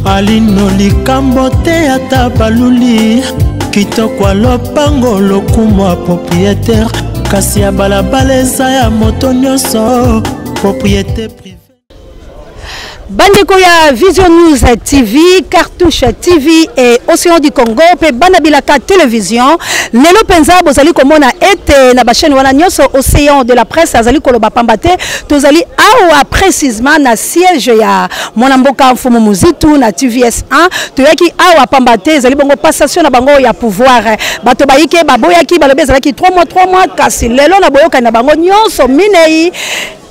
alino likambo te ata baluli kitoko lopango lokumo propriétaire kasi ya balabala eza ya moto nyonso propriété privée. Bandeko ya Vision News TV, Cartouche TV et Océan du Congo pe Banabilaka Télévision. Lelo penza bozali komona ete na ba chaîne wana nyonso Océan de la presse azali koloba pambate tozali awa précisément na siège ya Mwanamboka Mfumu Muzitu na TVS1 toyaki awa pambate ezali bongo passation na bango ya pouvoir bato bayike baboyaki balobe ezalaki 3 mois kasi lelo na boyoka na bango nyonso minei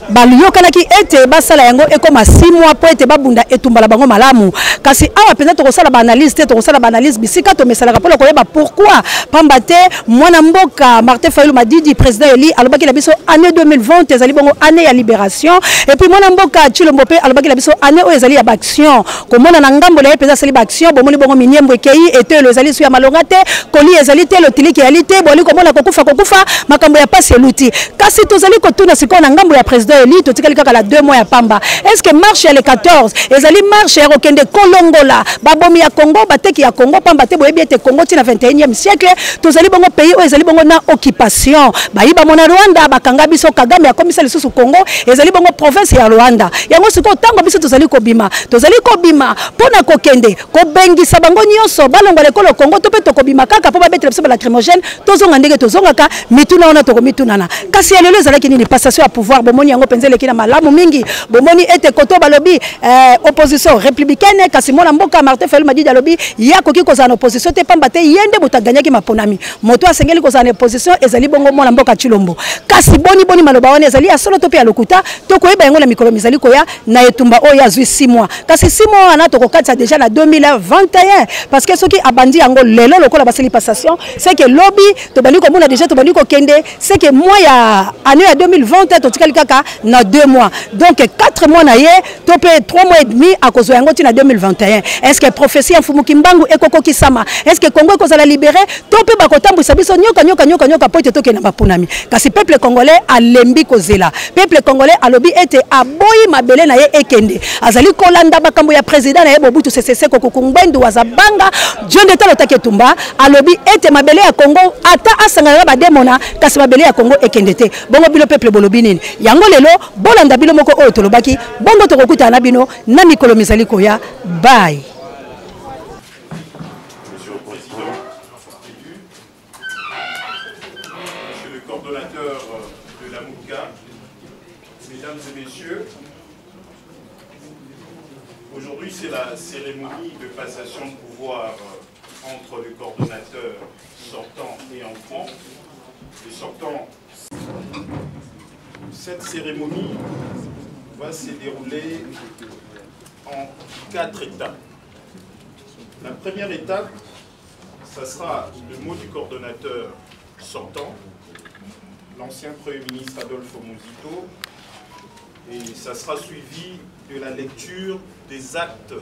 baliokanaki ete basala yango ekoma 6 mois po ete babunda etumbala bango malamu kasi awa penza tokosala ba analyse te tokosala ba analyse bisika to mesalaka pona koyeba pourquoi pambate mwana mboka Martin Fayulu Madidi président eli alobaki la biso année 2020 ezali bongo année ya libération et puis mwana mboka Tshilombo pe alobaki la biso année o ezali ya action komona na ngambo la penza sali ba action bomoni bongo minyembo ekei ete le ezali su ya malonga te koli ezali te lotiliki ya lite boli komona kokufa makambo ya pasi eluti kasi tozali kotuna siko na ngambo ya président Eli totikali kaka la 2 mois ya pamba. Est-ce que marche ya le 14 ezali marche ya kokende kolongola babomi ya Congo bateki ya Congo pamba te boyebi ete Congo tina 21e siècle tozali bongo pays o ezali bongo na occupation bayiba mona Rwanda bakanga biso Kagame akomisa lisusu Congo ezali bongo province ya Rwanda yango siko tango biso tozali kobima pona kokende kobengisa bango nyonso balonga lekolo Congo to pe tokobima kaka po babetela biso ba lacrymogène tozonga ndenge tozongaka mituna ona tokomitunana kasi ya lelo ezalaki nini passation ya pouvoir bomoni yango penzele kina malamu mingi bomoni ete koto balobi opposition républicaine kasi mona mboka Martin Fayulu Madidi alobi yakoki kozana opposition te pamba te yende butaganyaki maponami moto asengeli kozana opposition ezali bongo mona mboka Tshilombo kasi boni maloba wana ezali ya solo to pe ya lokuta to koyeba yango na mikolo mizali koya na etumba oyo azwi 6 mois kasi 6 mois wana tokokatisa déjà na 2021 parce que soki abandi yango lelo lokola baseli passation c'est que lobby to bandi ko mona déjà to bandi ko kende c'est que moi ya année ya 2020 to tikali kaka na 2 mois donc 4 mois na ye topé 3 mois et demi à cause yango tina 2021 est-ce que prophétie en Fumu Kimbangu ekoko kisama est-ce que Congo kozala libéré topé bakotambwisa biso nyoka po toke na bapunami kasi peuple congolais alembi kozela peuple congolais alobi ete aboyi mabele na ye ekende azali kolanda bakambo ya président na ye Mobutu Sese Seko Kokungbendu wazabanga John de Talo Taketumba alobi ete mabele ya Congo ata asangana ba demona kasi mabele ya Congo ekende te bongo bilo peuple bolobi nini yango lelo bolanda bilo moko oyo tolobaki bongo tokokuta na bino na mikolo mizali koya bye. Monsieur le Président, Monsieur le coordonnateur de la MOUCA, Mesdames et Messieurs, aujourd'hui c'est la cérémonie de passation de pouvoir entre le coordonnateur sortant et entrant. Le sortant. Cette cérémonie va se dérouler en 4 étapes. La première étape, ça sera le mot du coordonnateur sortant, l'ancien Premier ministre Adolphe Muzito, et ça sera suivi de la lecture des actes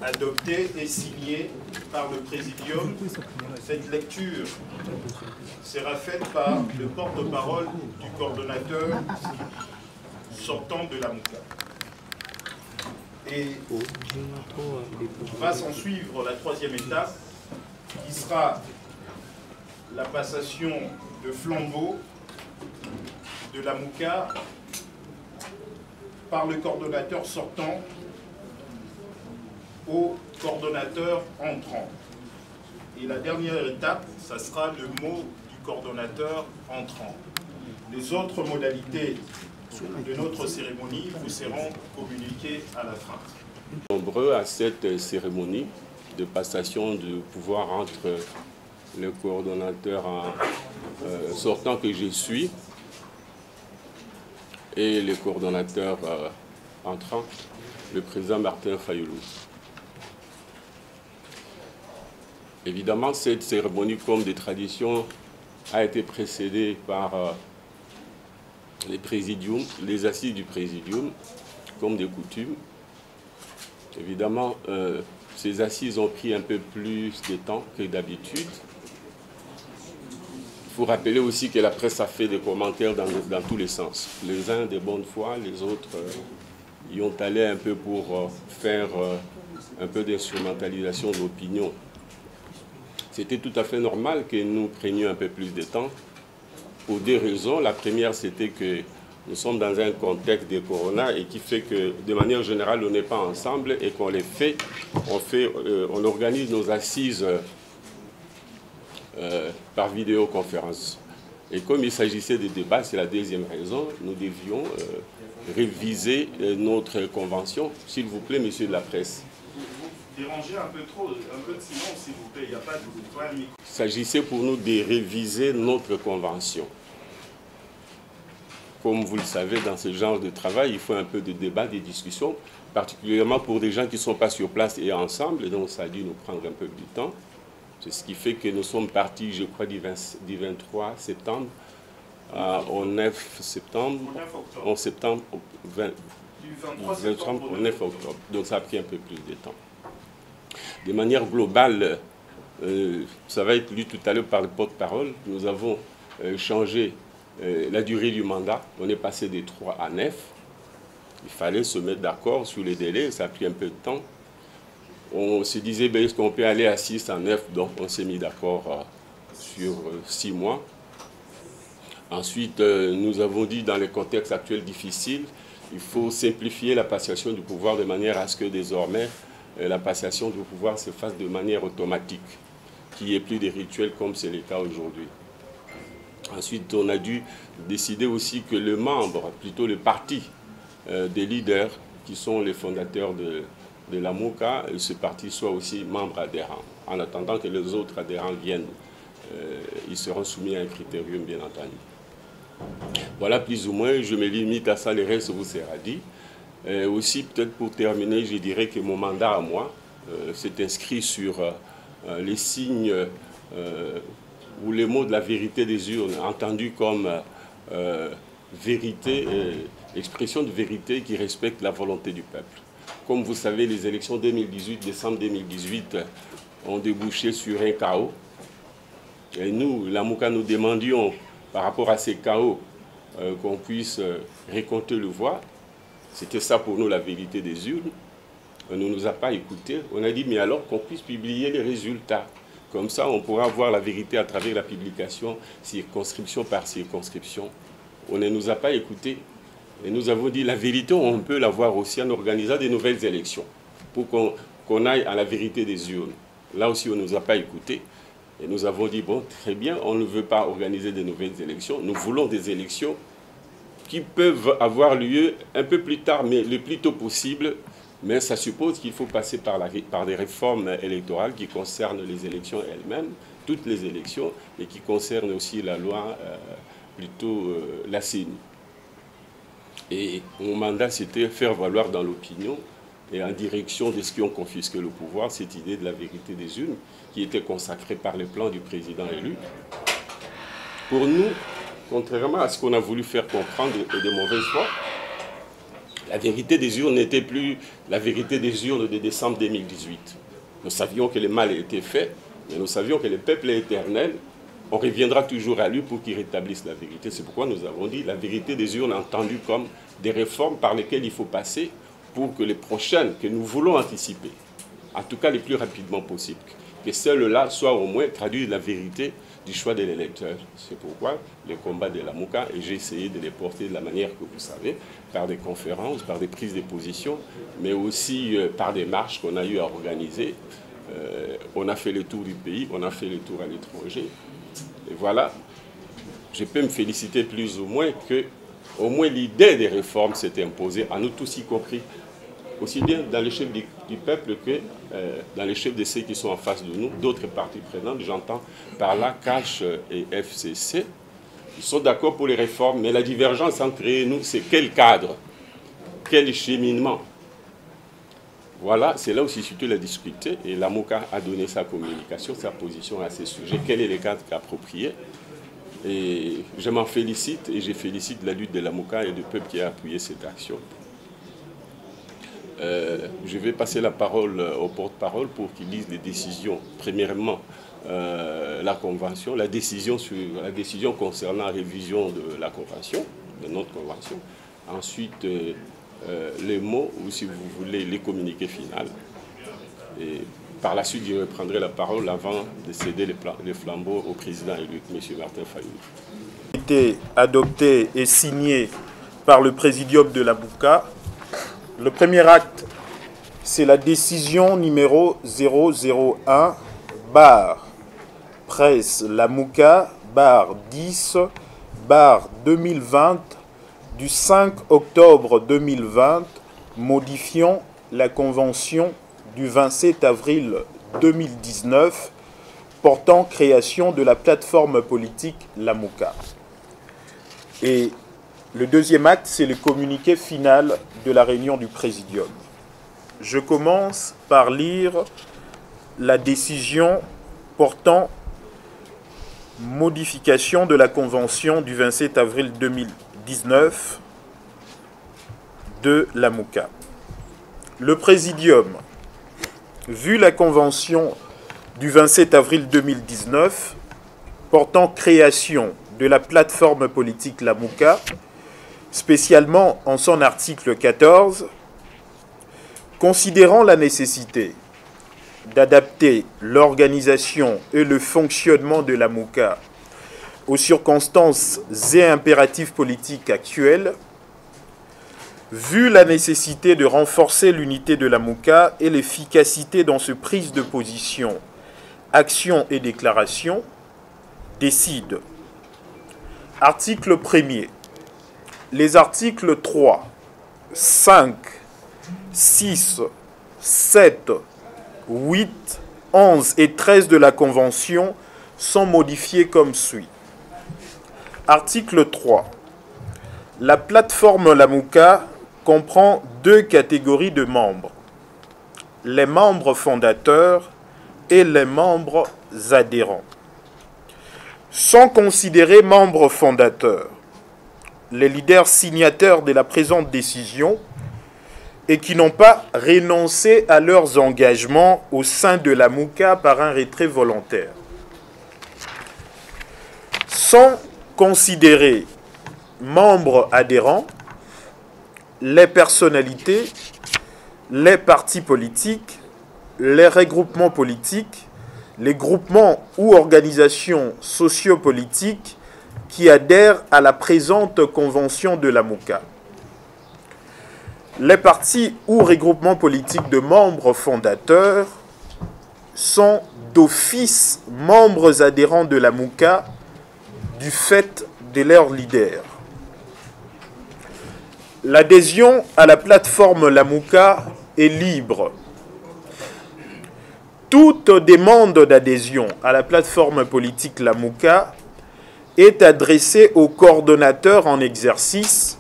adoptés et signés par le Présidium. Cette lecture sera faite par le porte-parole du coordonnateur sortant de la MOUCA. Et va s'en suivre la 3e étape, qui sera la passation de flambeau de la MOUCA par le coordonnateur sortant au coordonnateur entrant. Et la dernière étape, ça sera le mot du coordonnateur entrant. Les autres modalités de notre cérémonie vous seront communiquées à la fin. Nombreux à cette cérémonie de passation de pouvoir entre le coordonnateur sortant que je suis et le coordonnateur entrant, le président Martin Fayulu. Évidemment, cette cérémonie, comme des traditions, a été précédée par les présidiums, les assises du présidium, comme des coutumes. Évidemment, ces assises ont pris un peu plus de temps que d'habitude. Il faut rappeler aussi que la presse a fait des commentaires dans tous les sens. Les uns de bonne foi, les autres y ont allé un peu pour faire un peu d'instrumentalisation de l'opinion. C'était tout à fait normal que nous prenions un peu plus de temps pour deux raisons. La première, c'était que nous sommes dans un contexte de corona et qui fait que, de manière générale, on n'est pas ensemble et qu'on les fait, on organise nos assises par vidéoconférence. Et comme il s'agissait de débats, c'est la deuxième raison, nous devions réviser notre convention. S'il vous plaît, monsieur de la presse. Dérangez un peu trop, un peu de silence, s'il vous plaît, il n'y a pas de micro. Il s'agissait pour nous de réviser notre convention. Comme vous le savez, dans ce genre de travail, il faut un peu de débat, de discussion, particulièrement pour des gens qui ne sont pas sur place et ensemble, donc ça a dû nous prendre un peu du temps. C'est ce qui fait que nous sommes partis, je crois, du 23 septembre au 9 septembre, au 9 octobre. Donc ça a pris un peu plus de temps. De manière globale, ça va être lu tout à l'heure par le porte-parole, nous avons changé la durée du mandat. On est passé de 3 à 9. Il fallait se mettre d'accord sur les délais, ça a pris un peu de temps. On se disait, ben, est-ce qu'on peut aller à 6, à 9? Donc on s'est mis d'accord sur 6 mois. Ensuite, nous avons dit, dans les contextes actuels difficiles, il faut simplifier la passation du pouvoir de manière à ce que désormais, la passation du pouvoir se fasse de manière automatique, qu'il n'y ait plus de rituels comme c'est le cas aujourd'hui. Ensuite, on a dû décider aussi que le membre, plutôt le parti des leaders, qui sont les fondateurs de la MOCA, ce parti soit aussi membre adhérent. En attendant que les autres adhérents viennent, ils seront soumis à un critérium, bien entendu. Voilà plus ou moins, je me limite à ça, le reste vous sera dit. Aussi, peut-être pour terminer, je dirais que mon mandat à moi s'est inscrit sur les signes ou les mots de la vérité des urnes, entendus comme vérité, expression de vérité qui respecte la volonté du peuple. Comme vous savez, les élections 2018, décembre 2018, ont débouché sur un chaos. Et nous, la MOCA, nous demandions, par rapport à ces chaos, qu'on puisse récolter le voix. C'était ça pour nous la vérité des urnes. On ne nous a pas écoutés. On a dit, mais alors qu'on puisse publier les résultats. Comme ça, on pourra voir la vérité à travers la publication, circonscription par circonscription. On ne nous a pas écoutés. Et nous avons dit, la vérité, on peut l'avoir aussi en organisant des nouvelles élections, pour qu'on aille à la vérité des urnes. Là aussi, on ne nous a pas écoutés. Et nous avons dit, bon, très bien, on ne veut pas organiser de nouvelles élections. Nous voulons des élections qui peuvent avoir lieu un peu plus tard, mais le plus tôt possible. Mais ça suppose qu'il faut passer par des réformes électorales qui concernent les élections elles-mêmes, toutes les élections, et qui concernent aussi la loi, la CENI. Et mon mandat, c'était faire valoir dans l'opinion et en direction de ceux qui ont confisqué le pouvoir, cette idée de la vérité des urnes qui était consacrée par le plan du président élu. Pour nous, contrairement à ce qu'on a voulu faire comprendre de mauvaise foi, la vérité des urnes n'était plus la vérité des urnes de décembre 2018. Nous savions que le mal était fait, mais nous savions que le peuple est éternel. On reviendra toujours à lui pour qu'il rétablisse la vérité. C'est pourquoi nous avons dit la vérité des urnes entendue comme des réformes par lesquelles il faut passer pour que les prochaines que nous voulons anticiper, en tout cas les plus rapidement possible, que celles-là soient au moins traduisent la vérité du choix de l'électeur. C'est pourquoi les combats de la MOCA, et j'ai essayé de les porter de la manière que vous savez, par des conférences, par des prises de position, mais aussi par des marches qu'on a eu à organiser. On a fait le tour du pays, on a fait le tour à l'étranger. Et voilà, je peux me féliciter plus ou moins que au moins l'idée des réformes s'est imposée, à nous tous y compris, aussi bien dans les chefs du peuple que dans les chefs de ceux qui sont en face de nous, d'autres parties prenantes, j'entends par là CACH et FCC. Ils sont d'accord pour les réformes, mais la divergence entre nous, c'est quel cadre, quel cheminement. Voilà, c'est là où se situe la difficulté, et la MOCA a donné sa communication, sa position à ce sujet. Quel est le cadre approprié? Et je m'en félicite, et je félicite la lutte de la MOCA et du peuple qui a appuyé cette action. Je vais passer la parole au porte-parole pour qu'il lise les décisions. Premièrement, la convention, la décision concernant la révision de la convention, de notre convention. Ensuite, les mots, ou si vous voulez, les communiqués finaux. Par la suite, je reprendrai la parole avant de céder les flambeaux au président élu, M. Martin Fayulu. Été adopté et signé par le présidium de la Mouka. Le premier acte, c'est la décision numéro 001 presse la Mouka 10 2020 du 5 octobre 2020 modifiant la convention du 27 avril 2019 portant création de la plateforme politique La Mouka. Et le deuxième acte, c'est le communiqué final de la réunion du présidium. Je commence par lire la décision portant modification de la convention du 27 avril 2019 de La Mouka. Le présidium, vu la convention du 27 avril 2019 portant création de la plateforme politique La Mouka, spécialement en son article 14, considérant la nécessité d'adapter l'organisation et le fonctionnement de La Mouka aux circonstances et impératifs politiques actuels, vu la nécessité de renforcer l'unité de La Mouka et l'efficacité dans ce prise de position, action et déclaration, décide. Article 1er. Les articles 3, 5, 6, 7, 8, 11 et 13 de la Convention sont modifiés comme suit. Article 3. La plateforme La Mouka comprend deux catégories de membres, les membres fondateurs et les membres adhérents. Sont considérés membres fondateurs les leaders signataires de la présente décision et qui n'ont pas renoncé à leurs engagements au sein de La Mouka par un retrait volontaire. Sont considérés membres adhérents les personnalités, les partis politiques, les regroupements politiques, les groupements ou organisations sociopolitiques qui adhèrent à la présente convention de La Mouka. Les partis ou regroupements politiques de membres fondateurs sont d'office membres adhérents de La Mouka du fait de leur leader. L'adhésion à la plateforme La Mouka est libre. Toute demande d'adhésion à la plateforme politique La Mouka est adressée au coordonnateur en exercice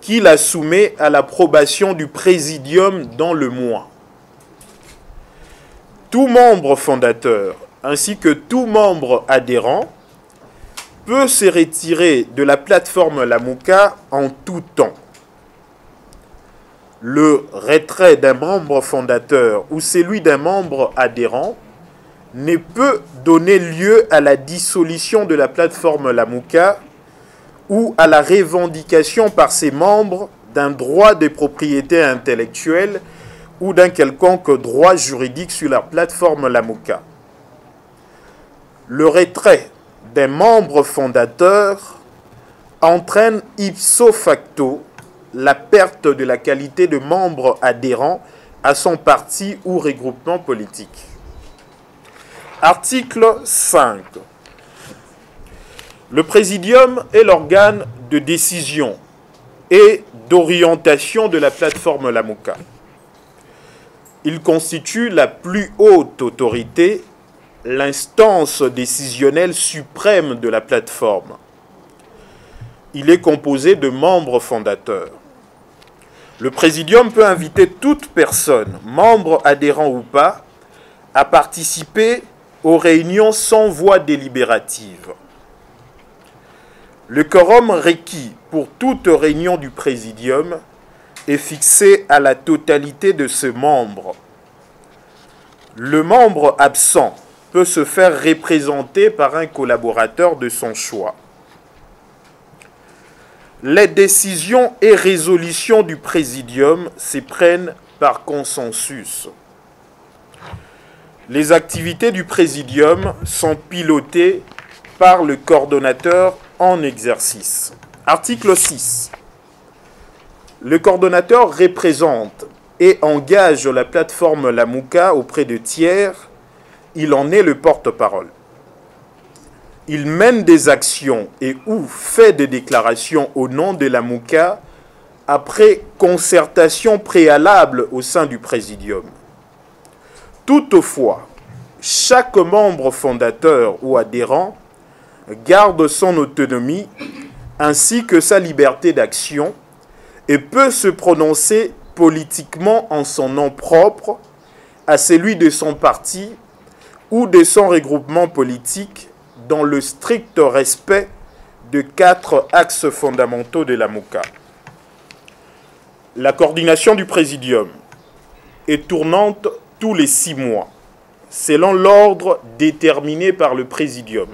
qui la soumet à l'approbation du présidium dans le mois. Tout membre fondateur ainsi que tout membre adhérent peut se retirer de la plateforme La Mouka en tout temps. Le retrait d'un membre fondateur ou celui d'un membre adhérent ne peut donner lieu à la dissolution de la plateforme La Mouka ou à la revendication par ses membres d'un droit de propriété intellectuelle ou d'un quelconque droit juridique sur la plateforme La Mouka. Le retrait d'un membre fondateur entraîne ipso facto la perte de la qualité de membre adhérent à son parti ou regroupement politique. Article 5. Le présidium est l'organe de décision et d'orientation de la plateforme La Mouka. Il constitue la plus haute autorité, l'instance décisionnelle suprême de la plateforme. Il est composé de membres fondateurs. Le présidium peut inviter toute personne, membre adhérent ou pas, à participer aux réunions sans voix délibérative. Le quorum requis pour toute réunion du présidium est fixé à la totalité de ses membres. Le membre absent peut se faire représenter par un collaborateur de son choix. Les décisions et résolutions du présidium se prennent par consensus. Les activités du Présidium sont pilotées par le coordonnateur en exercice. Article 6. Le coordonnateur représente et engage la plateforme Lamouka auprès de tiers. Il en est le porte-parole. Il mène des actions et ou fait des déclarations au nom de Lamouka après concertation préalable au sein du Présidium. Toutefois, chaque membre fondateur ou adhérent garde son autonomie ainsi que sa liberté d'action et peut se prononcer politiquement en son nom propre, à celui de son parti ou de son regroupement politique dans le strict respect de 4 axes fondamentaux de Lamouka. La coordination du Présidium est tournante tous les 6 mois, selon l'ordre déterminé par le Présidium.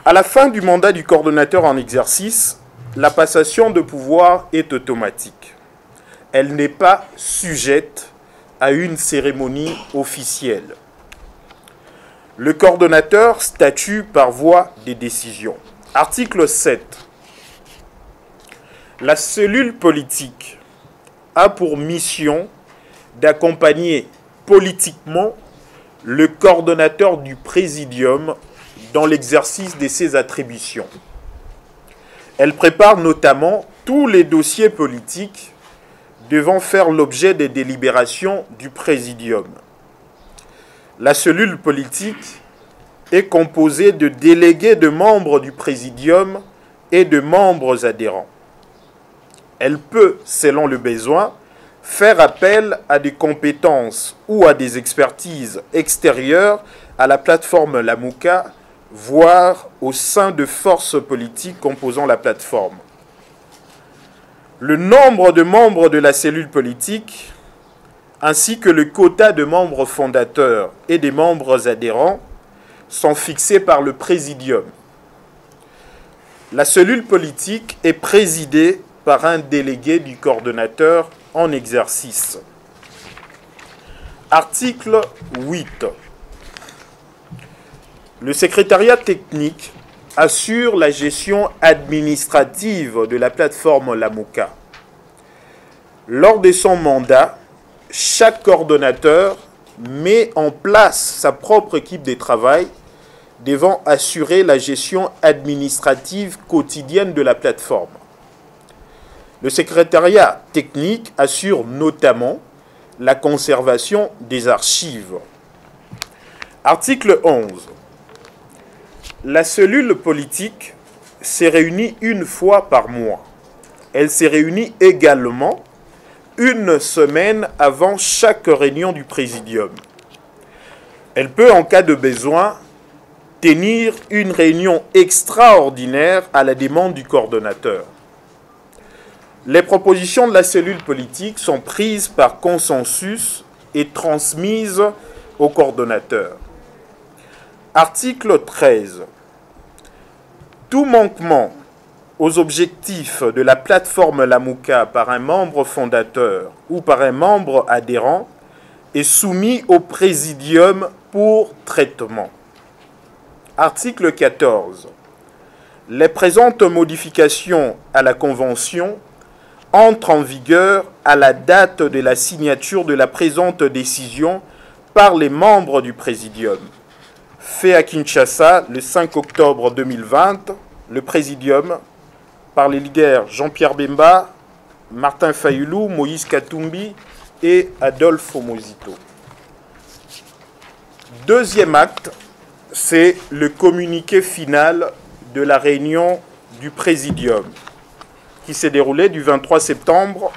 À la fin du mandat du coordonnateur en exercice, la passation de pouvoir est automatique. Elle n'est pas sujette à une cérémonie officielle. Le coordonnateur statue par voie des décisions. Article 7. La cellule politique a pour mission d'accompagner politiquement le coordonnateur du Présidium dans l'exercice de ses attributions. Elle prépare notamment tous les dossiers politiques devant faire l'objet des délibérations du Présidium. La cellule politique est composée de délégués de membres du Présidium et de membres adhérents. Elle peut, selon le besoin, faire appel à des compétences ou à des expertises extérieures à la plateforme Lamouka, voire au sein de forces politiques composant la plateforme. Le nombre de membres de la cellule politique, ainsi que le quota de membres fondateurs et des membres adhérents, sont fixés par le Présidium. La cellule politique est présidée par un délégué du coordonnateur en exercice. Article 8. Le secrétariat technique assure la gestion administrative de la plateforme Lamouka. Lors de son mandat, chaque coordonnateur met en place sa propre équipe de travail devant assurer la gestion administrative quotidienne de la plateforme. Le secrétariat technique assure notamment la conservation des archives. Article 11. La cellule politique s'est réunie une fois par mois. Elle s'est réunie également une semaine avant chaque réunion du Présidium. Elle peut, en cas de besoin, tenir une réunion extraordinaire à la demande du coordonnateur. Les propositions de la cellule politique sont prises par consensus et transmises au coordonnateur. Article 13. Tout manquement aux objectifs de la plateforme Lamouka par un membre fondateur ou par un membre adhérent est soumis au Présidium pour traitement. Article 14. Les présentes modifications à la Convention entrent en vigueur à la date de la signature de la présente décision par les membres du Présidium. Fait à Kinshasa le 5 octobre 2020, le Présidium, par les leaders Jean-Pierre Bemba, Martin Fayulu, Moïse Katumbi et Adolphe Mozito. Deuxième acte, c'est le communiqué final de la réunion du Présidium, qui s'est déroulée du 23 septembre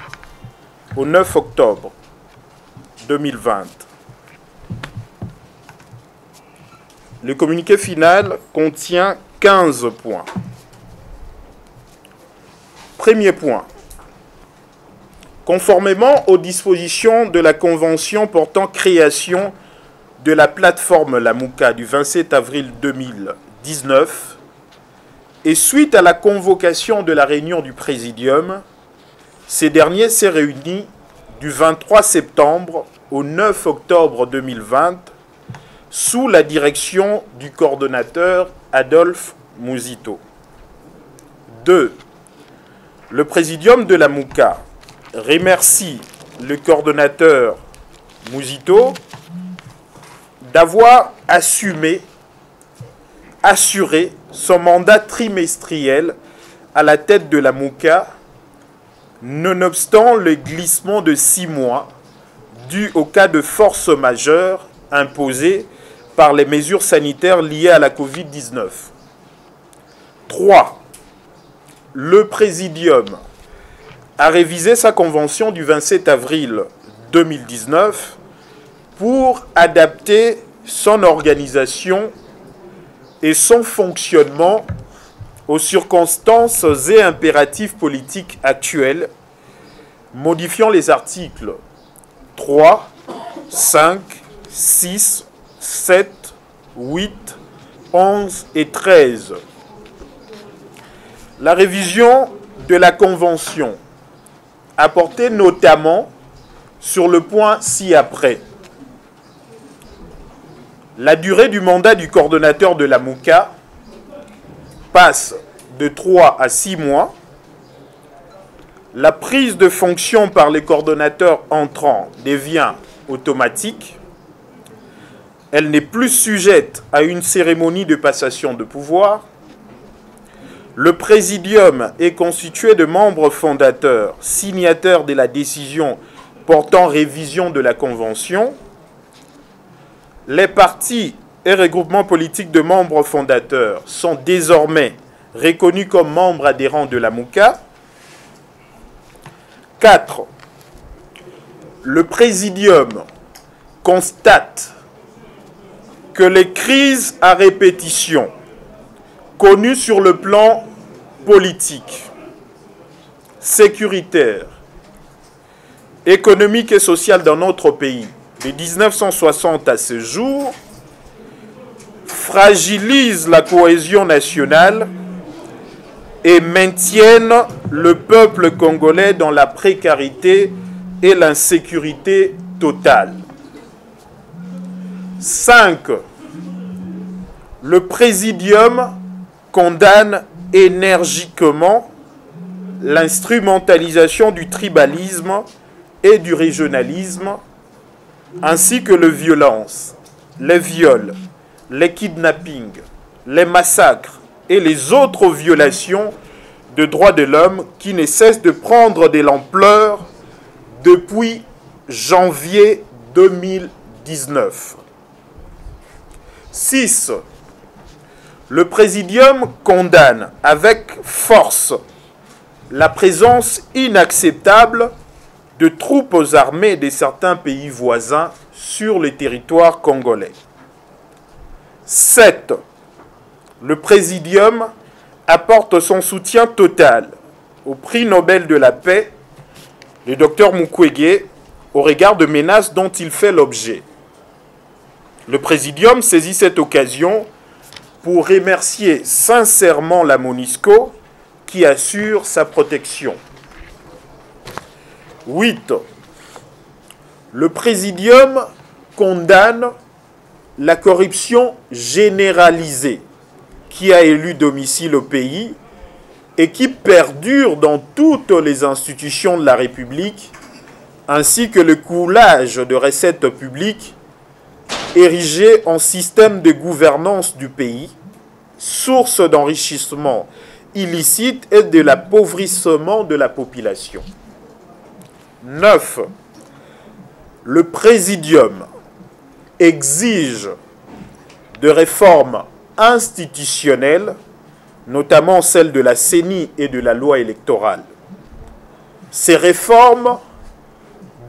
au 9 octobre 2020. Le communiqué final contient 15 points. Premier point. Conformément aux dispositions de la Convention portant création de la plateforme Lamouka du 27 avril 2019, et suite à la convocation de la réunion du Présidium, ces derniers s'est réuni du 23 septembre au 9 octobre 2020 sous la direction du coordonnateur Adolphe Mouzito. 2. Le Présidium de la Mouka remercie le coordonnateur Mouzito d'avoir assuré son mandat trimestriel à la tête de la Mouka, nonobstant le glissement de 6 mois dû au cas de force majeure imposé par les mesures sanitaires liées à la Covid-19. 3. Le Présidium a révisé sa convention du 27 avril 2019 pour adapter son organisation et son fonctionnement aux circonstances et impératifs politiques actuels, modifiant les articles 3, 5, 6, 7, 8, 11 et 13. La révision de la Convention a porté notamment sur le point ci-après. La durée du mandat du coordonnateur de la Mouka passe de 3 à 6 mois. La prise de fonction par les coordonnateurs entrants devient automatique. Elle n'est plus sujette à une cérémonie de passation de pouvoir. Le Présidium est constitué de membres fondateurs, signataires de la décision portant révision de la Convention. Les partis et regroupements politiques de membres fondateurs sont désormais reconnus comme membres adhérents de la Mouka. 4. Le Présidium constate que les crises à répétition connues sur le plan politique, sécuritaire, économique et social dans notre pays de 1960 à ce jour fragilisent la cohésion nationale et maintiennent le peuple congolais dans la précarité et l'insécurité totale. 5. Le Présidium condamne énergiquement l'instrumentalisation du tribalisme et du régionalisme, ainsi que les violences, les viols, les kidnappings, les massacres et les autres violations de droits de l'homme qui ne cessent de prendre de l'ampleur depuis janvier 2019. 6. Le Présidium condamne avec force la présence inacceptable de troupes armées de certains pays voisins sur le territoire congolais. 7. Le Présidium apporte son soutien total au prix Nobel de la paix, le Dr Mukwege, au regard de menaces dont il fait l'objet. Le Présidium saisit cette occasion pour remercier sincèrement la MONUSCO qui assure sa protection. 8. Le Présidium condamne la corruption généralisée qui a élu domicile au pays et qui perdure dans toutes les institutions de la République, ainsi que le coulage de recettes publiques érigé en système de gouvernance du pays, source d'enrichissement illicite et de l'appauvrissement de la population. 9. Le Présidium exige de réformes institutionnelles, notamment celles de la CENI et de la loi électorale. Ces réformes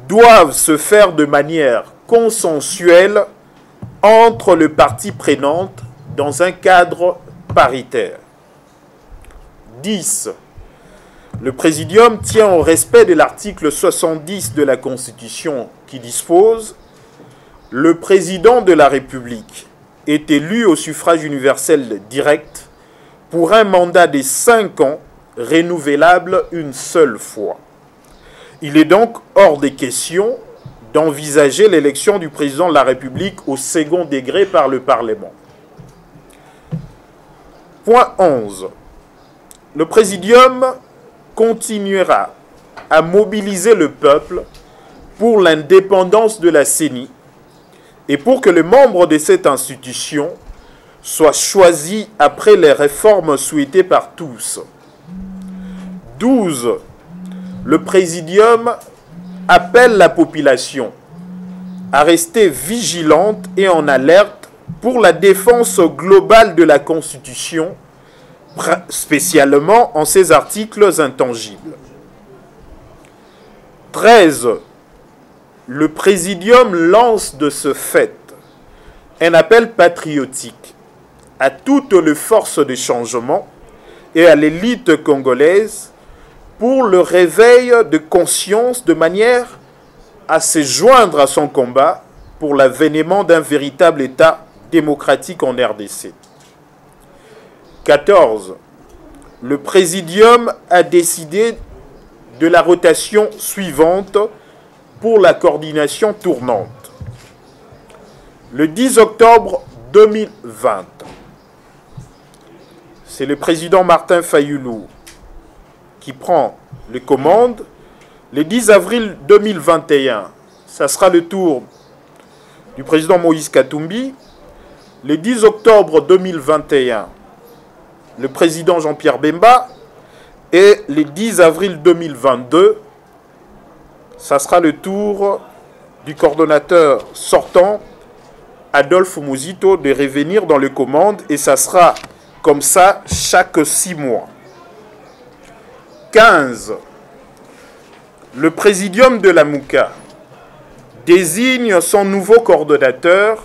doivent se faire de manière consensuelle entre les parties prenantes dans un cadre paritaire. 10. Le Présidium tient au respect de l'article 70 de la Constitution qui dispose « Le Président de la République est élu au suffrage universel direct pour un mandat de 5 ans renouvelable une seule fois. Il est donc hors des questions d'envisager l'élection du président de la République au second degré par le Parlement. Point 11. Le Présidium continuera à mobiliser le peuple pour l'indépendance de la CENI et pour que les membres de cette institution soient choisis après les réformes souhaitées par tous. 12. Le Présidium appelle la population à rester vigilante et en alerte pour la défense globale de la Constitution, spécialement en ses articles intangibles. 13. Le Présidium lance de ce fait un appel patriotique à toutes les forces de changement et à l'élite congolaise pour le réveil de conscience de manière à se joindre à son combat pour l'avènement d'un véritable État démocratique en RDC. 14. Le Présidium a décidé de la rotation suivante pour la coordination tournante. Le 10 octobre 2020, c'est le président Martin Fayulu qui prend les commandes. Le 10 avril 2021, ça sera le tour du président Moïse Katumbi. Le 10 octobre 2021, le président Jean-Pierre Bemba. Et le 10 avril 2022, ça sera le tour du coordonnateur sortant, Adolphe Muzito, de revenir dans les commandes. Et ça sera comme ça chaque 6 mois. 15. Le Présidium de la Mouka désigne son nouveau coordonnateur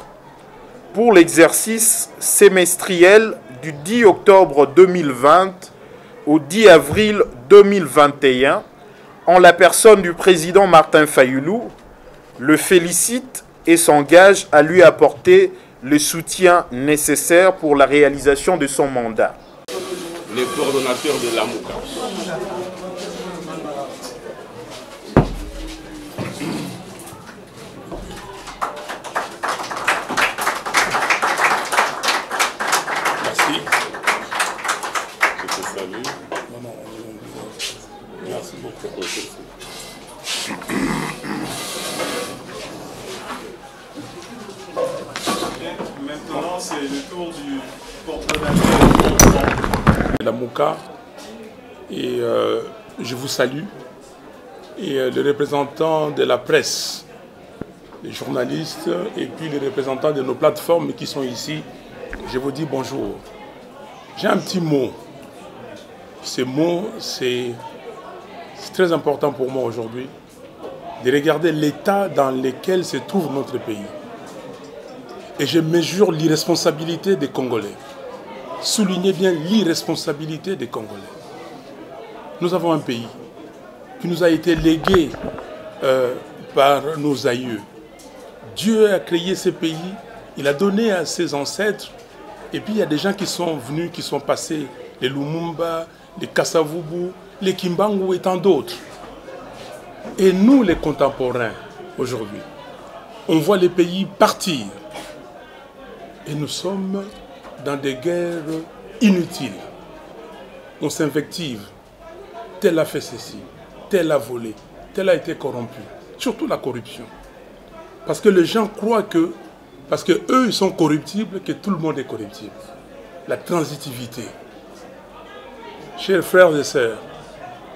pour l'exercice semestriel du 10 octobre 2020 au 10 avril 2021, en la personne du président Martin Fayulu, le félicite et s'engage à lui apporter le soutien nécessaire pour la réalisation de son mandat. Les coordonnateurs de la Mouka. Merci. Je te salue. Merci beaucoup. Maintenant, c'est le tour du coordonnateur de la Mouka. Et je vous salue. Et les représentants de la presse, les journalistes et puis les représentants de nos plateformes qui sont ici, je vous dis bonjour. J'ai un petit mot. Ce mot, c'est très important pour moi aujourd'hui de regarder l'état dans lequel se trouve notre pays. Et je mesure l'irresponsabilité des Congolais. Soulignez bien l'irresponsabilité des Congolais. Nous avons un pays qui nous a été légué par nos aïeux. Dieu a créé ce pays, il a donné à ses ancêtres, et puis il y a des gens qui sont venus, qui sont passés, les Lumumba, les Kasavubu, les Kimbangu et tant d'autres. Et nous, les contemporains, aujourd'hui, on voit les pays partir. Et nous sommes dans des guerres inutiles. On s'invective. Tel a fait ceci, tel a volé, tel a été corrompu. Surtout la corruption. Parce que les gens croient que, parce qu'eux, ils sont corruptibles, que tout le monde est corruptible. La transitivité. Chers frères et sœurs,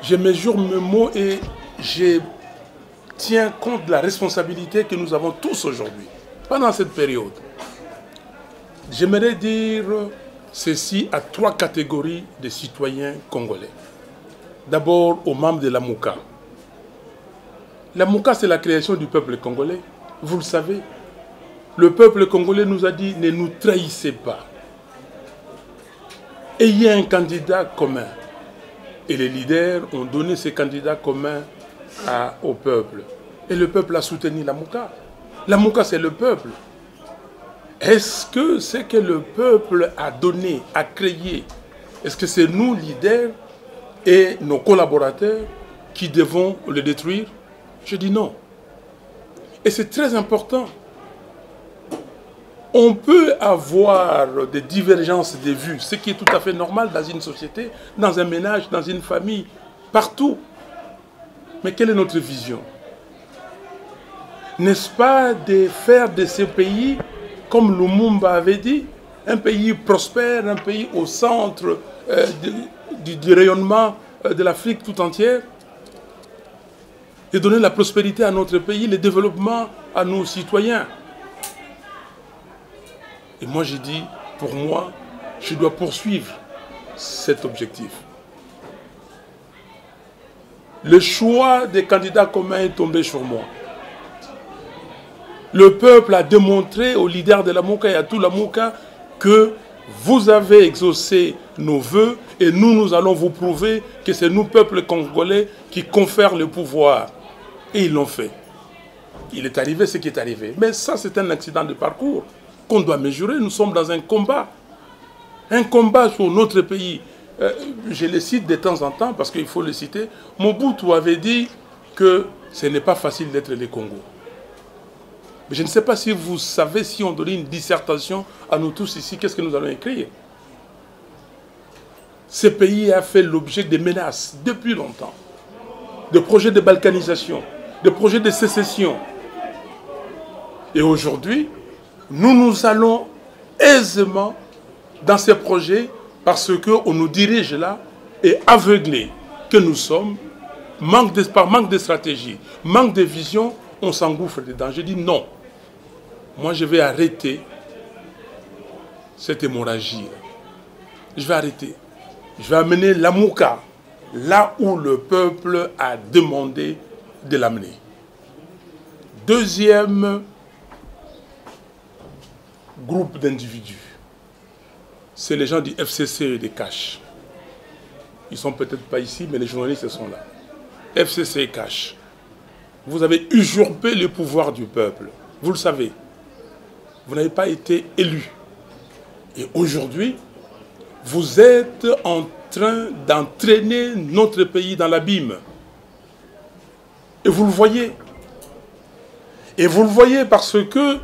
je mesure mes mots et je tiens compte de la responsabilité que nous avons tous aujourd'hui, pendant cette période. J'aimerais dire ceci à 3 catégories de citoyens congolais. D'abord aux membres de la Mouka. La Mouka, c'est la création du peuple congolais. Vous le savez. Le peuple congolais nous a dit, ne nous trahissez pas. Ayez un candidat commun. Et les leaders ont donné ces candidats communs au peuple. Et le peuple a soutenu la Mouka. La Mouka, c'est le peuple. Est-ce que ce que le peuple a donné, a créé, est-ce que c'est nous, leaders, et nos collaborateurs qui devons le détruire? Je dis non. Et c'est très important. On peut avoir des divergences de vues, ce qui est tout à fait normal dans une société, dans un ménage, dans une famille, partout. Mais quelle est notre vision? N'est-ce pas de faire de ce pays, comme Lumumba avait dit, un pays prospère, un pays au centre du rayonnement de l'Afrique tout entière, et donner la prospérité à notre pays, le développement à nos citoyens. Et moi j'ai dit, pour moi, je dois poursuivre cet objectif. Le choix des candidats communs est tombé sur moi. Le peuple a démontré aux leaders de la Mouka et à tout la Mouka que vous avez exaucé nos vœux et nous allons vous prouver que c'est nous, peuple congolais, qui confèrent le pouvoir. Et ils l'ont fait. Il est arrivé ce qui est arrivé. Mais ça, c'est un accident de parcours qu'on doit mesurer. Nous sommes dans un combat. Un combat sur notre pays. Je le cite de temps en temps parce qu'il faut le citer. Mobutu avait dit que ce n'est pas facile d'être le Congo. Mais je ne sais pas si vous savez, si on donnait une dissertation à nous tous ici, qu'est-ce que nous allons écrire? Ce pays a fait l'objet de menaces depuis longtemps. De projets de balkanisation, de projets de sécession. Et aujourd'hui, nous allons aisément dans ces projets parce qu'on nous dirige là et aveuglés que nous sommes, par manque de stratégie, manque de vision, on s'engouffre dedans. Je dis non. Moi, je vais arrêter cette hémorragie. Je vais arrêter. Je vais amener la Mouka là où le peuple a demandé de l'amener. Deuxième groupe d'individus, c'est les gens du FCC et des Cash. Ils ne sont peut-être pas ici, mais les journalistes sont là. FCC et Cash. Vous avez usurpé le pouvoir du peuple. Vous le savez. Vous n'avez pas été élu. Et aujourd'hui, vous êtes en train d'entraîner notre pays dans l'abîme. Et vous le voyez. Et vous le voyez parce que,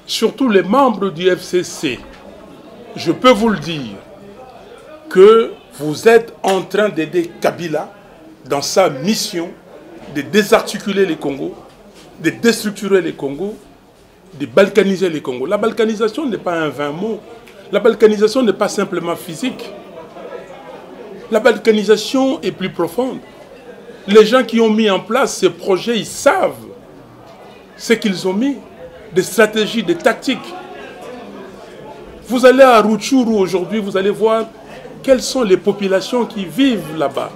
surtout les membres du FCC, je peux vous le dire, que vous êtes en train d'aider Kabila dans sa mission de désarticuler les Congos, de déstructurer les Congos, de balkaniser les Congos. La balkanisation n'est pas un vain mot. La balkanisation n'est pas simplement physique. La balkanisation est plus profonde. Les gens qui ont mis en place ces projets, ils savent ce qu'ils ont mis, des stratégies, des tactiques. Vous allez à Rutshuru aujourd'hui, vous allez voir quelles sont les populations qui vivent là-bas.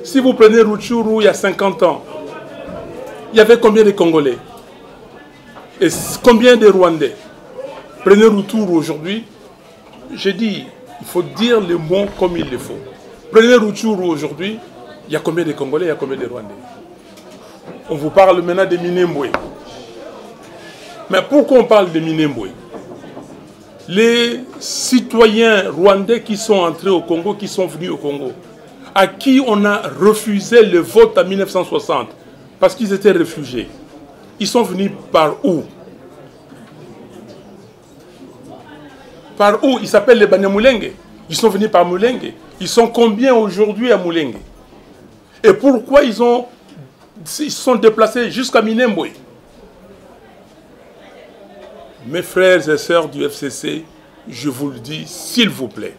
Si vous prenez Rutshuru il y a 50 ans, il y avait combien de Congolais? Et combien de Rwandais? Prenez Rutshuru aujourd'hui, j'ai dit, il faut dire les mots comme il le faut. Prenez Rutshuru aujourd'hui, il y a combien de Congolais, il y a combien de Rwandais? On vous parle maintenant de Minembwe. Mais pourquoi on parle de Minembwe? Les citoyens rwandais qui sont entrés au Congo, qui sont venus au Congo, à qui on a refusé le vote en 1960, parce qu'ils étaient réfugiés. Ils sont venus par où? Par où? Ils s'appellent les Banyamulenge. Ils sont venus par Mulenge. Ils sont combien aujourd'hui à Mulenge? Et pourquoi ils sont déplacés jusqu'à Minembwe? Mes frères et sœurs du FCC, je vous le dis, s'il vous plaît,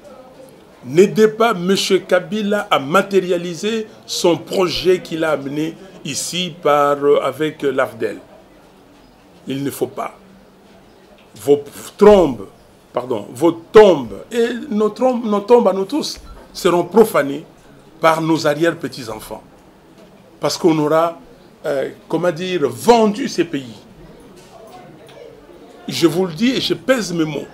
n'aidez pas M. Kabila à matérialiser son projet qu'il a amené ici avec l'AFDEL. Il ne faut pas. Vos tombes et nos tombes à nous tous seront profanées par nos arrière-petits-enfants. Parce qu'on aura, vendu ces pays. Je vous le dis et je pèse mes mots.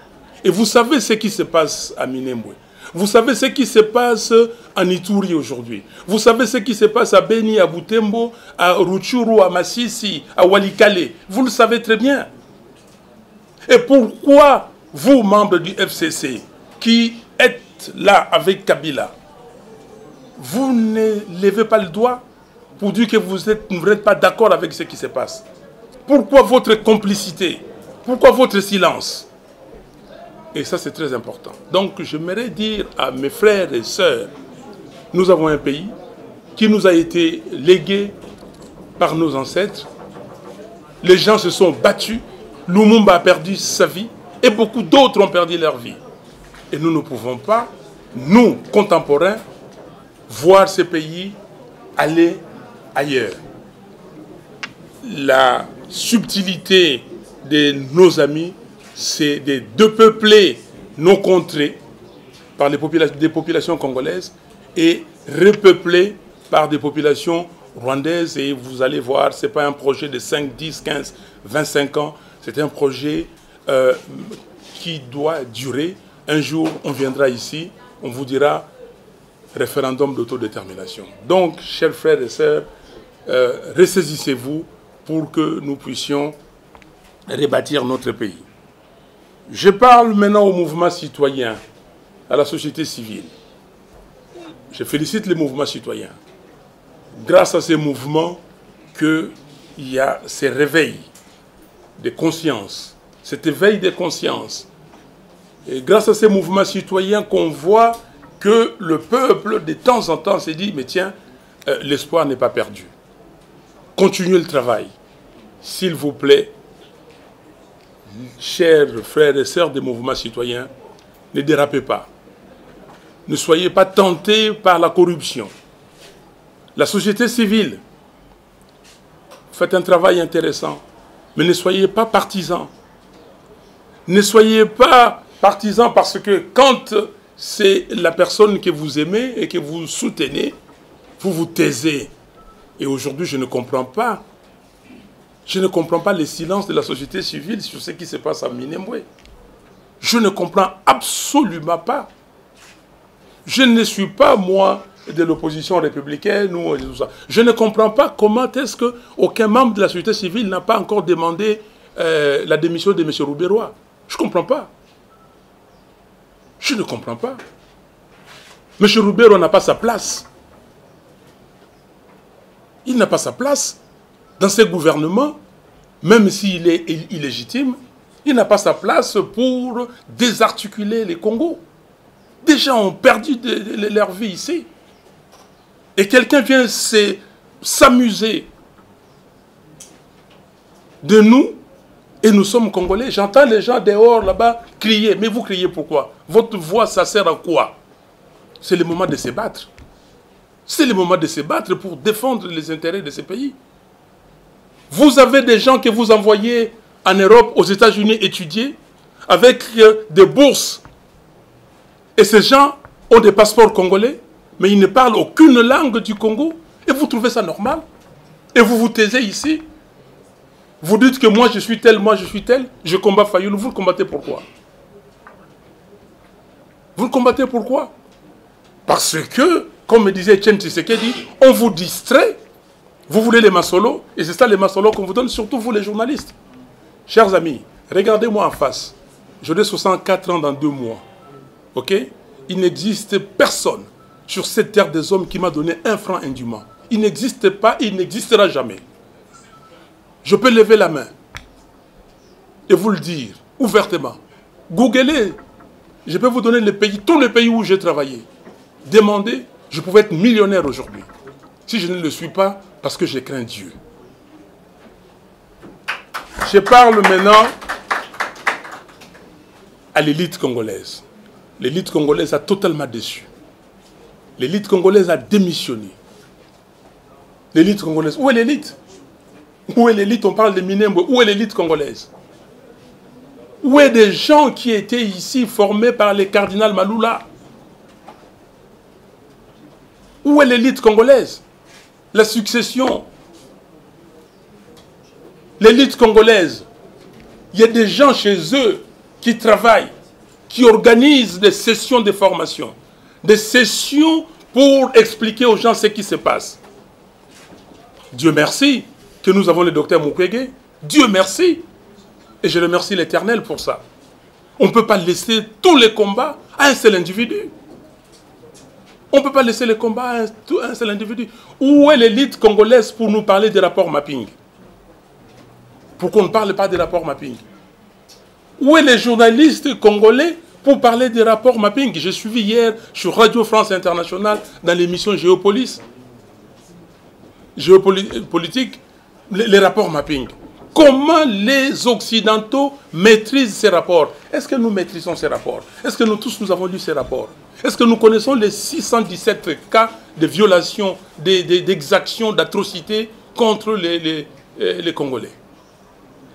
Et vous savez ce qui se passe à Minembwe. Vous savez ce qui se passe en Ituri aujourd'hui. Vous savez ce qui se passe à Beni, à Butembo, à Rutshuru, à Masisi, à Walikale. Vous le savez très bien. Et pourquoi vous, membres du FCC, qui êtes là avec Kabila, vous ne levez pas le doigt pour dire que vous n'êtes pas d'accord avec ce qui se passe? Pourquoi votre complicité? Pourquoi votre silence? Et ça, c'est très important. Donc, j'aimerais dire à mes frères et sœurs, nous avons un pays qui nous a été légué par nos ancêtres. Les gens se sont battus. Lumumba a perdu sa vie et beaucoup d'autres ont perdu leur vie. Et nous ne pouvons pas, nous, contemporains, voir ces pays aller ailleurs. La subtilité de nos amis, c'est de depeupler nos contrées par des populations congolaises et repeupler par des populations rwandaises. Et vous allez voir, ce n'est pas un projet de 5, 10, 15, 25 ans. C'est un projet qui doit durer. Un jour, on viendra ici, on vous dira référendum d'autodétermination. Donc, chers frères et sœurs, ressaisissez-vous pour que nous puissions rebâtir notre pays. Je parle maintenant au mouvement citoyen, à la société civile. Je félicite les mouvements citoyens. Grâce à ces mouvements qu'il y a ces réveils de conscience, cet éveil de conscience. Et grâce à ces mouvements citoyens qu'on voit que le peuple, de temps en temps, s'est dit, mais tiens, l'espoir n'est pas perdu. Continuez le travail. S'il vous plaît, chers frères et sœurs des mouvements citoyens, ne dérapez pas. Ne soyez pas tentés par la corruption. La société civile, faites un travail intéressant, mais ne soyez pas partisans. Ne soyez pas partisans parce que quand c'est la personne que vous aimez et que vous soutenez, vous vous taisez. Et aujourd'hui, je ne comprends pas. Je ne comprends pas le silence de la société civile sur ce qui se passe à Minembwe. Je ne comprends absolument pas. Je ne suis pas, moi, de l'opposition républicaine ou tout ça. Je ne comprends pas comment est-ce qu'aucun membre de la société civile n'a pas encore demandé la démission de M. Rouberois. Je ne comprends pas. Je ne comprends pas. M. Rouberois n'a pas sa place. Il n'a pas sa place dans ce gouvernement, même s'il est illégitime. Il n'a pas sa place pour désarticuler les Congos. Des gens ont perdu leur vie ici. Et quelqu'un vient s'amuser de nous, et nous sommes Congolais. J'entends les gens dehors là-bas crier. Mais vous criez pourquoi? Votre voix, ça sert à quoi? C'est le moment de se battre. C'est le moment de se battre pour défendre les intérêts de ces pays. Vous avez des gens que vous envoyez en Europe, aux États-Unis étudier, avec des bourses. Et ces gens ont des passeports congolais, mais ils ne parlent aucune langue du Congo. Et vous trouvez ça normal? Et vous vous taisez ici? Vous dites que moi je suis tel, moi je suis tel, je combats Fayoulou. Vous le combattez pourquoi? Vous le combattez pourquoi? Parce que, comme me disait Etienne Tshisekedi, on vous distrait. Vous voulez les masolos, et c'est ça les masolos qu'on vous donne, surtout vous les journalistes. Chers amis, regardez-moi en face. J'aurai 64 ans dans 2 mois. Ok? Il n'existe personne sur cette terre des hommes qui m'a donné 1 franc indûment. Il n'existe pas et il n'existera jamais. Je peux lever la main et vous le dire ouvertement. Googlez. Je peux vous donner les pays, tous les pays où j'ai travaillé. Demandez, je pouvais être millionnaire aujourd'hui. Si je ne le suis pas, parce que je crains Dieu. Je parle maintenant à l'élite congolaise. L'élite congolaise a totalement déçu. L'élite congolaise a démissionné. L'élite congolaise, où est l'élite? Où est l'élite? On parle de Minembwe. Où est l'élite congolaise? Où est des gens qui étaient ici formés par les cardinals Maloula? Où est l'élite congolaise? La succession. L'élite congolaise. Il y a des gens chez eux qui travaillent, qui organisent des sessions de formation. Des sessions pour expliquer aux gens ce qui se passe. Dieu merci que nous avons le docteur Mukwege. Dieu merci. Et je remercie l'Éternel pour ça. On ne peut pas laisser tous les combats à un seul individu. On ne peut pas laisser les combats à un seul individu. Où est l'élite congolaise pour nous parler des rapports mapping? pour qu'on ne parle pas des rapports mapping? Où est les journalistes congolais pour parler des rapports mapping? J'ai suivi hier sur Radio France Internationale dans l'émission Géopolitique, les rapports mapping. Comment les Occidentaux maîtrisent ces rapports? Est-ce que nous maîtrisons ces rapports? Est-ce que nous tous nous avons lu ces rapports? Est-ce que nous connaissons les 617 cas de violations, d'exactions, d'atrocités contre les Congolais?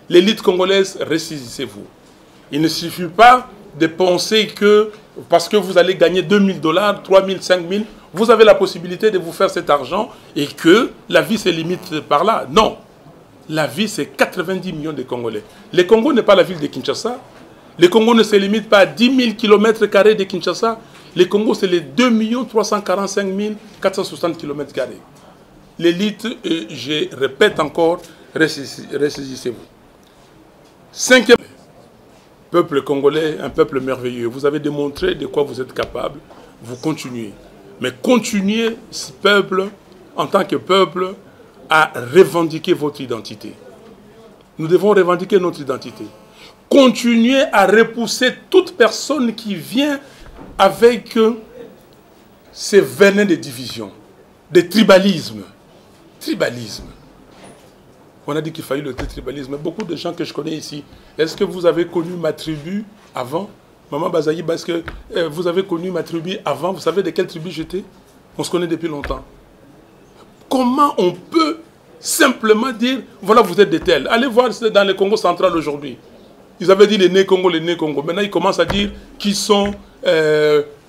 L'élite congolaise, ressaisissez-vous. Il ne suffit pas de penser que parce que vous allez gagner $2000, 3000, 5000, vous avez la possibilité de vous faire cet argent et que la vie se limite par là. Non. La vie, c'est 90 millions de Congolais. Le Congo n'est pas la ville de Kinshasa. Le Congo ne se limite pas à 10 000 km² de Kinshasa. Le Congo, c'est les 2 345 460 km². L'élite, je répète encore, ressaisissez-vous. Cinquième, peuple congolais, un peuple merveilleux. Vous avez démontré de quoi vous êtes capable. Vous continuez. Mais continuez, ce peuple, en tant que peuple, à revendiquer votre identité. Nous devons revendiquer notre identité. Continuez à repousser toute personne qui vient avec ces venins de division, de tribalisme. Tribalisme. On a dit qu'il fallait le tribalisme. Beaucoup de gens que je connais ici, est-ce que vous avez connu ma tribu avant? Maman Bazaï, est-ce que vous avez connu ma tribu avant? Vous savez de quelle tribu j'étais? On se connaît depuis longtemps. Comment on peut simplement dire, voilà, vous êtes des tels? Allez voir dans le Congo central aujourd'hui. Ils avaient dit les nés Congo, les nés Congo. Maintenant, ils commencent à dire qui sont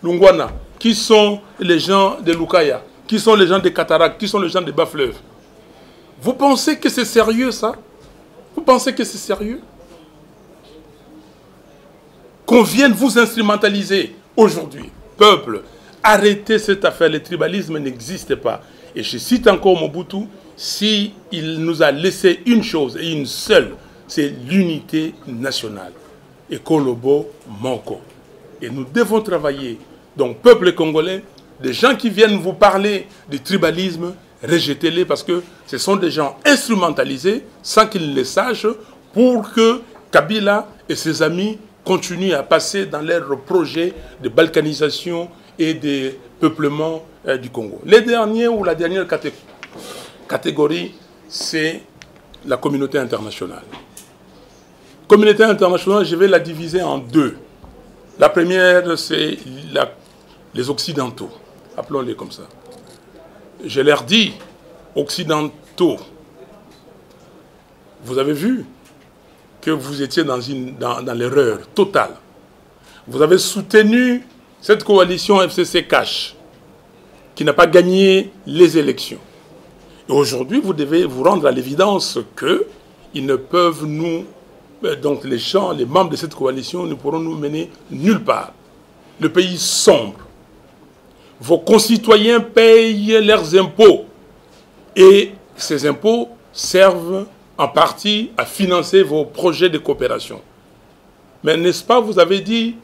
Lungwana, qui sont les gens de Lukaya, qui sont les gens de Cataract, qui sont les gens de Bas-Fleuve. Vous pensez que c'est sérieux, ça? Vous pensez que c'est sérieux? Qu'on vienne vous instrumentaliser aujourd'hui. Peuple, arrêtez cette affaire. Le tribalisme n'existe pas. Et je cite encore Mobutu, s'il nous a laissé une chose et une seule, c'est l'unité nationale. Et Kolobo Moko. Et nous devons travailler. Donc, peuple congolais, des gens qui viennent vous parler du tribalisme, rejetez-les parce que ce sont des gens instrumentalisés sans qu'ils le sachent pour que Kabila et ses amis continuent à passer dans leurs projets de balkanisation et de peuplement du Congo. Les derniers ou la dernière catégorie, c'est la communauté internationale. Communauté internationale, je vais la diviser en deux. La première, c'est les Occidentaux, appelons-les comme ça. Je leur dis, Occidentaux, vous avez vu que vous étiez dans l'erreur totale. Vous avez soutenu cette coalition FCC-Cash qui n'a pas gagné les élections. Et aujourd'hui, vous devez vous rendre à l'évidence qu'ils ne peuvent nous... Donc les gens, les membres de cette coalition ne pourront nous mener nulle part. Le pays sombre. Vos concitoyens payent leurs impôts. Et ces impôts servent en partie à financer vos projets de coopération. Mais n'est-ce pas, vous avez dit,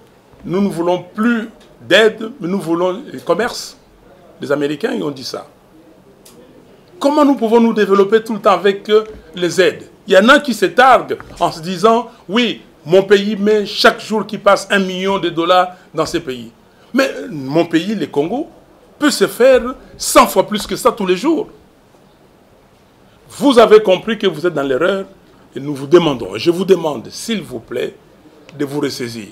nous ne voulons plus d'aide, mais nous voulons le commerce. Les Américains, ils ont dit ça. Comment nous pouvons nous développer tout le temps avec les aides? Il y en a qui se targuent en se disant, oui, mon pays met chaque jour qui passe $1 million dans ces pays. Mais mon pays, le Congo, peut se faire 100 fois plus que ça tous les jours. Vous avez compris que vous êtes dans l'erreur et nous vous demandons, et je vous demande, s'il vous plaît, de vous ressaisir.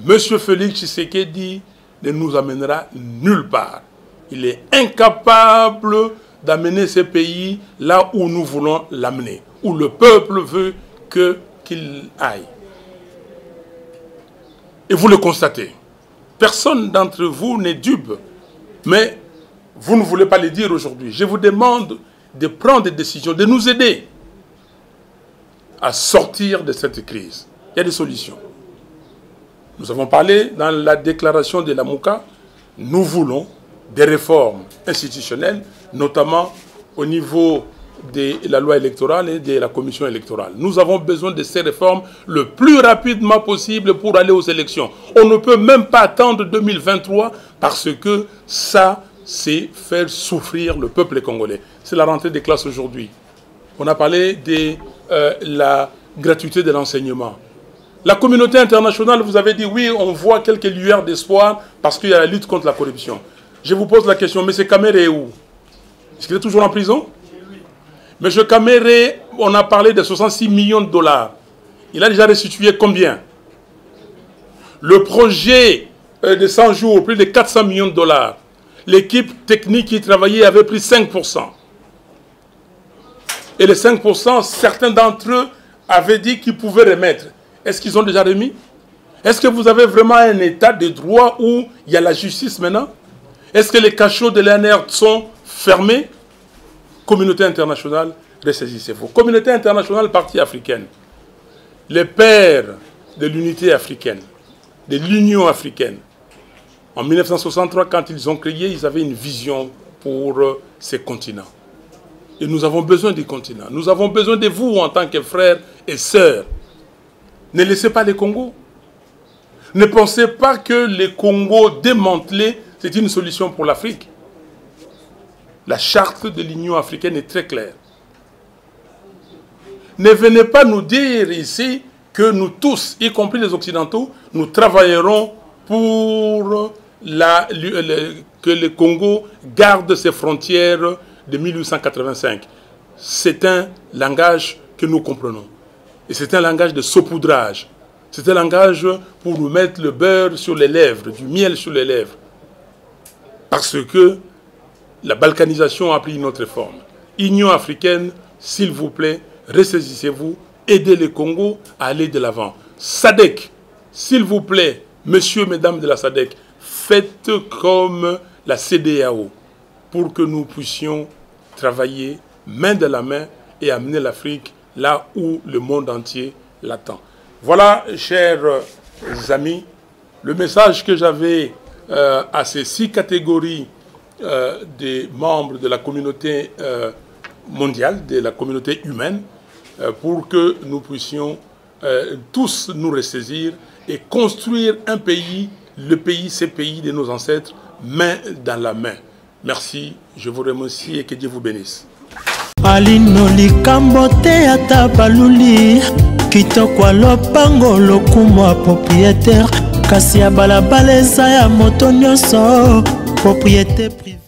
Monsieur Félix Tshisekedi ne nous amènera nulle part. Il est incapable d'amener ce pays là où nous voulons l'amener, où le peuple veut qu'il aille. Et vous le constatez. Personne d'entre vous n'est dupe, mais vous ne voulez pas le dire aujourd'hui. Je vous demande de prendre des décisions, de nous aider à sortir de cette crise. Il y a des solutions. Nous avons parlé dans la déclaration de la Mouka, nous voulons des réformes institutionnelles, notamment au niveau de la loi électorale et de la commission électorale. Nous avons besoin de ces réformes le plus rapidement possible pour aller aux élections. On ne peut même pas attendre 2023 parce que ça, c'est faire souffrir le peuple congolais. C'est la rentrée des classes aujourd'hui. On a parlé des la gratuité de l'enseignement. La communauté internationale, vous avez dit oui, on voit quelques lueurs d'espoir parce qu'il y a la lutte contre la corruption. Je vous pose la question, M. Kamere est où? Est-ce qu'il est toujours en prison? M. Kamere, on a parlé de 66 millions de dollars. Il a déjà restitué combien? Le projet de 100 jours, plus de 400 millions de dollars. L'équipe technique qui travaillait avait pris 5%. Et les 5%, certains d'entre eux avaient dit qu'ils pouvaient remettre. Est-ce qu'ils ont déjà remis? Est-ce que vous avez vraiment un état de droit où il y a la justice maintenant? Est-ce que les cachots de l'ANR sont fermés? Communauté internationale, ressaisissez-vous. Communauté internationale, partie africaine. Les pères de l'unité africaine, de l'Union africaine, en 1963, quand ils ont créé, ils avaient une vision pour ces continents. Et nous avons besoin des continents. Nous avons besoin de vous en tant que frères et sœurs. Ne laissez pas les Congos. Ne pensez pas que les Congos démantelés, c'est une solution pour l'Afrique. La charte de l'Union africaine est très claire. Ne venez pas nous dire ici que nous tous, y compris les Occidentaux, nous travaillerons pour que le Congo garde ses frontières de 1885. C'est un langage que nous comprenons. Et c'est un langage de saupoudrage. C'est un langage pour nous mettre le beurre sur les lèvres, du miel sur les lèvres. Parce que la balkanisation a pris une autre forme. Union africaine, s'il vous plaît, ressaisissez-vous, aidez le Congo à aller de l'avant. SADC, s'il vous plaît, messieurs, mesdames de la SADC, faites comme la CEDEAO pour que nous puissions travailler main dans la main et amener l'Afrique là où le monde entier l'attend. Voilà, chers amis, le message que j'avais à ces 6 catégories des membres de la communauté mondiale, de la communauté humaine, pour que nous puissions tous nous ressaisir et construire un pays, ces pays de nos ancêtres, main dans la main. Merci, je vous remercie et que Dieu vous bénisse. alino likambo te ata baluli kitoko lopango lokumo propriétaire kasi ya balabala eza ya moto nyonso propriété privée.